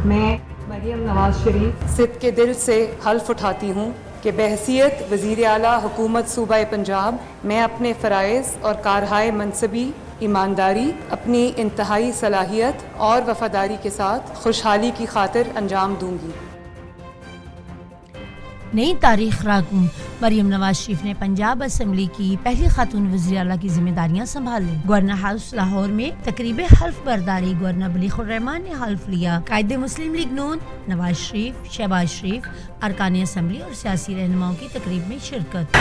میں مریم نواز شریف صدق کے دل سے حلف اٹھاتی ہوں کہ بحیثیت وزیر اعلیٰ حکومت صوبہ پنجاب میں اپنے فرائض اور کارہائے منصبی ایمانداری، اپنی انتہائی صلاحیت اور وفاداری کے ساتھ خوشحالی کی خاطر انجام دوں گی۔ نئی تاریخ راکوں مریم نواز شریف نے پنجاب اسمبلی کی پہلی خاتون وزیر اعلیٰ کی ذمہ داریاں سنبھال لیں۔ گورنر ہاؤس لاہور میں تقریب حلف برداری گورنر بلیغ الرحمان نے حلف لیا۔ قائد مسلم لیگ نون نواز شریف، شہباز شریف، ارکان اسمبلی اور سیاسی رہنماؤں کی تقریب میں شرکت۔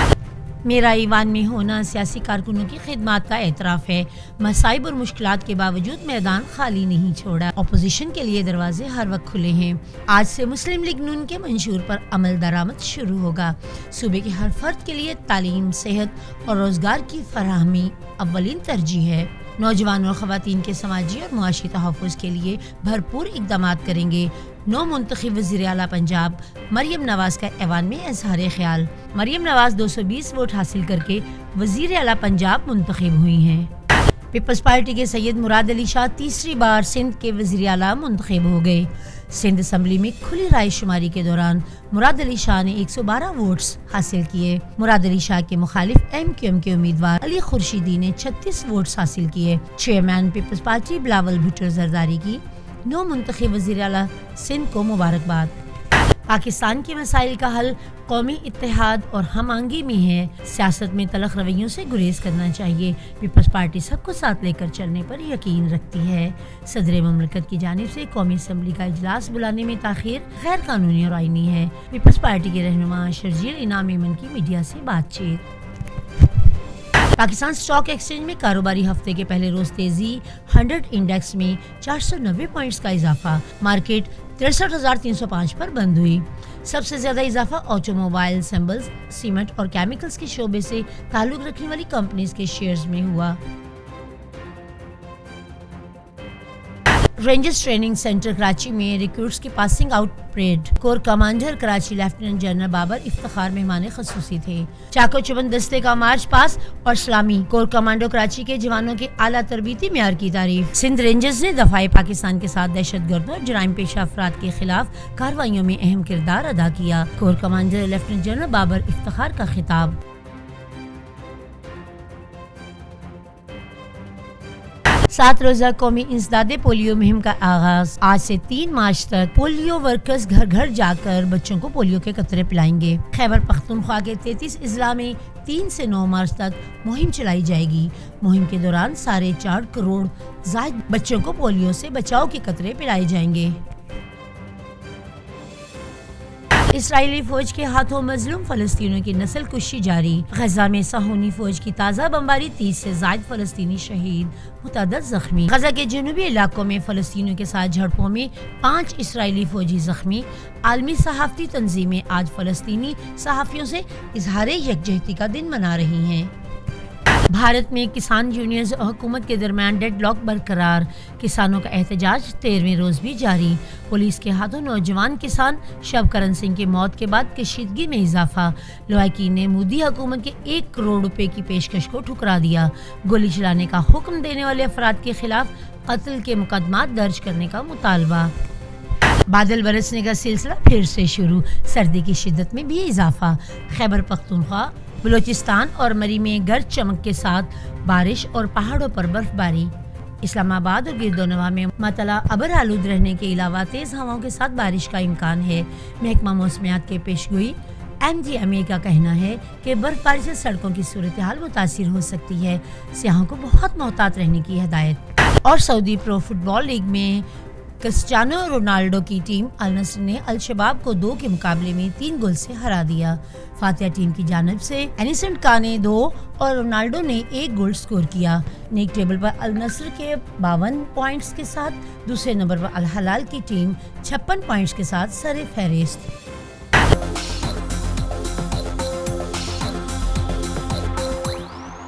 میرا ایوان میں ہونا سیاسی کارکنوں کی خدمات کا اعتراف ہے۔ مصائب اور مشکلات کے باوجود میدان خالی نہیں چھوڑا۔ اپوزیشن کے لیے دروازے ہر وقت کھلے ہیں۔ آج سے مسلم لیگ نون کے منشور پر عمل درآمد شروع ہوگا۔ صوبے کے ہر فرد کے لیے تعلیم، صحت اور روزگار کی فراہمی اولین ترجیح ہے۔ نوجوان اور خواتین کے سماجی اور معاشی تحفظ کے لیے بھرپور اقدامات کریں گے۔ نو منتخب وزیر اعلیٰ پنجاب مریم نواز کا ایوان میں اظہار خیال۔ مریم نواز 220 ووٹ حاصل کر کے وزیر اعلیٰ پنجاب منتخب ہوئی ہیں۔ پیپلز پارٹی کے سید مراد علی شاہ تیسری بار سندھ کے وزیر اعلیٰ منتخب ہو گئے۔ سندھ اسمبلی میں کھلی رائے شماری کے دوران مراد علی شاہ نے 112 ووٹس حاصل کیے۔ مراد علی شاہ کے مخالف ایم کیو ایم کے امیدوار علی خورشیدی نے 36 ووٹس حاصل کیے۔ چیئرمین پیپلز پارٹی بلاول بھٹو زرداری کی نو منتخب وزیر اعلیٰ سندھ کو مبارکباد۔ پاکستان کے مسائل کا حل قومی اتحاد اور ہم آہنگی میں ہے۔ سیاست میں تلخ رویوں سے گریز کرنا چاہیے۔ پیپلز پارٹی سب کو ساتھ لے کر چلنے پر یقین رکھتی ہے۔ صدر مملکت کی جانب سے قومی اسمبلی کا اجلاس بلانے میں تاخیر غیر قانونی اور آئینی ہے۔ پیپلز پارٹی کے رہنما شرجیل انعام ایمن کی میڈیا سے بات چیت۔ پاکستان اسٹاک ایکسچینج میں کاروباری ہفتے کے پہلے روز تیزی، 100 انڈیکس میں 490 پوائنٹس کا اضافہ، مارکیٹ 63,305 پر بند ہوئی۔ سب سے زیادہ اضافہ آٹو موبائل، سیمبلز، سیمنٹ اور کیمیکلز کے شعبے سے تعلق رکھنے والی کمپنیز کے شیئرز میں ہوا۔ رینجرز ٹریننگ سینٹر کراچی میں ریکروٹس کی passing out parade. Corps commander Karachi lieutenant general Babar Iftikhar مہمان خصوصی تھے۔ چاکو چوبند دستے کا مارچ پاس اور سلامی۔ کور کمانڈو کراچی کے جوانوں کے اعلیٰ تربیتی معیار کی تعریف۔ سندھ رینجرز نے دفاع پاکستان کے ساتھ دہشت گردوں اور جرائم پیشہ افراد کے خلاف کارروائیوں میں اہم کردار ادا کیا۔ Corps commander lieutenant general Babar Iftikhar کا خطاب۔ 7 روزہ قومی انسداد پولیو مہم کا آغاز۔ آج سے 3 مارچ تک پولیو ورکرز گھر گھر جا کر بچوں کو پولیو کے قطرے پلائیں گے۔ خیبر پختونخوا کے 33 اضلاع میں 3 سے 9 مارچ تک مہم چلائی جائے گی۔ مہم کے دوران 4.5 کروڑ زائد بچوں کو پولیو سے بچاؤ کے قطرے پلائے جائیں گے۔ اسرائیلی فوج کے ہاتھوں مظلوم فلسطینیوں کی نسل کشی جاری۔ غزہ میں صہیونی فوج کی تازہ بمباری، 30 سے زائد فلسطینی شہید، متعدد زخمی۔ غزہ کے جنوبی علاقوں میں فلسطینیوں کے ساتھ جھڑپوں میں 5 اسرائیلی فوجی زخمی۔ عالمی صحافتی تنظیمیں آج فلسطینی صحافیوں سے اظہار یکجہتی کا دن منا رہی ہیں۔ بھارت میں کسان یونینز اور حکومت کے درمیان ڈیڈ لاک برقرار۔ کسانوں کا احتجاج 13ویں روز بھی جاری۔ پولیس کے ہاتھوں نوجوان کسان شب کرن سنگھ کی موت کے بعد کشیدگی میں اضافہ۔ لوائکی نے مودی حکومت کے 1 کروڑ روپے کی پیشکش کو ٹھکرا دیا۔ گولی چلانے کا حکم دینے والے افراد کے خلاف قتل کے مقدمات درج کرنے کا مطالبہ۔ بادل برسنے کا سلسلہ پھر سے شروع، سردی کی شدت میں بھی اضافہ۔ خیبر پختونخوا، بلوچستان اور مری میں گرج چمک کے ساتھ بارش اور پہاڑوں پر برف باری۔ اسلام آباد اور گرد و نواح میں معطل ابر آلود رہنے کے علاوہ تیز ہواؤں کے ساتھ بارش کا امکان ہے۔ محکمہ موسمیات کے پیشگوئی MGMA کا کہنا ہے کہ برف باری سے سڑکوں کی صورتحال متاثر ہو سکتی ہے۔ سیاحوں کو بہت محتاط رہنے کی ہدایت۔ اور سعودی پرو فٹ بال لیگ میں کرسچیانو رونالڈو کی ٹیم النصر نے الشباب کو 2 کے مقابلے میں 3 گول سے ہرا دیا۔ فاتحہ ٹیم کی جانب سے اینیسنٹ کا نے 2 اور رونالڈو نے 1 گول سکور کیا۔ لیگ ٹیبل پر النصر کے 52 پوائنٹس کے ساتھ دوسرے نمبر پر الہلال کی ٹیم 56 پوائنٹس کے ساتھ سر فہرست۔